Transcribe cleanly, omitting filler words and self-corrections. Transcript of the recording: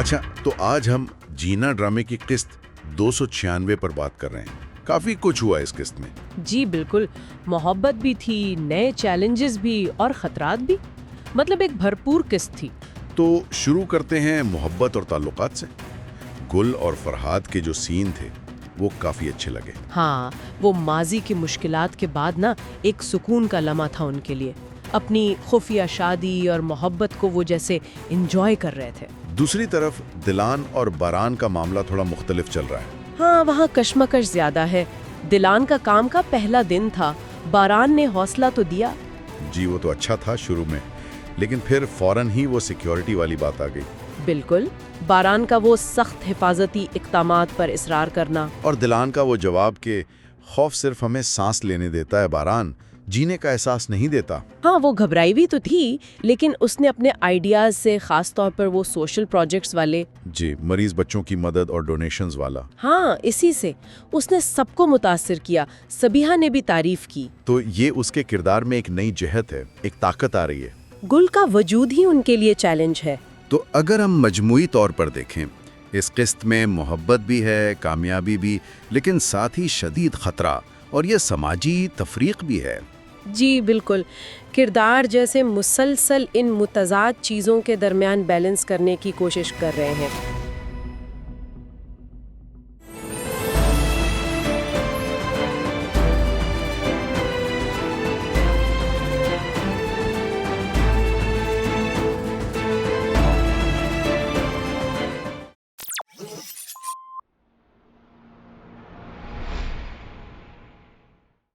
اچھا، تو آج ہم جینا ڈرامے کی قسط 296 پر بات کر رہے ہیں۔ کافی کچھ ہوا اس قسط میں۔ جی بالکل، محبت بھی تھی، نئے چیلنجز بھی اور خطرات بھی، مطلب ایک بھرپور قسط تھی۔ تو شروع کرتے ہیں محبت اور تعلقات سے۔ گل اور فرحاد کے جو سین تھے وہ کافی اچھے لگے۔ ہاں، وہ ماضی کی مشکلات کے بعد نا ایک سکون کا لمحہ تھا ان کے لیے، اپنی خفیہ شادی اور محبت کو وہ جیسے انجوائے کر رہے تھے۔ دوسری طرف دلان اور باران کا معاملہ تھوڑا مختلف چل رہا ہے۔ ہاں، وہاں کشمکش زیادہ ہے۔ دلان کا کام کا پہلا دن تھا، باران نے حوصلہ تو دیا۔ جی وہ تو اچھا تھا شروع میں، لیکن پھر فوراً ہی وہ سیکیورٹی والی بات آ گئی۔ بالکل، باران کا وہ سخت حفاظتی اقدامات پر اصرار کرنا، اور دلان کا وہ جواب کہ خوف صرف ہمیں سانس لینے دیتا ہے، باران جینے کا احساس نہیں دیتا۔ ہاں وہ گھبرائی بھی تو تھی، لیکن اس نے اپنے آئیڈیاز سے، خاص طور پر وہ سوشل پروجیکٹس والے، جی مریض بچوں کی مدد اور ڈونیشنز والا، ہاں اسی سے اس نے سب کو متاثر کیا۔ سبیہا نے بھی تعریف کی۔ تو یہ اس کے کردار میں ایک نئی جہت ہے، ایک طاقت آ رہی ہے۔ گل کا وجود ہی ان کے لیے چیلنج ہے۔ تو اگر ہم مجموعی طور پر دیکھیں، اس قسط میں محبت بھی ہے، کامیابی بھی، لیکن ساتھ ہی شدید خطرہ اور یہ سماجی تفریق بھی ہے۔ جی بالکل، کردار جیسے مسلسل ان متضاد چیزوں کے درمیان بیلنس کرنے کی کوشش کر رہے ہیں۔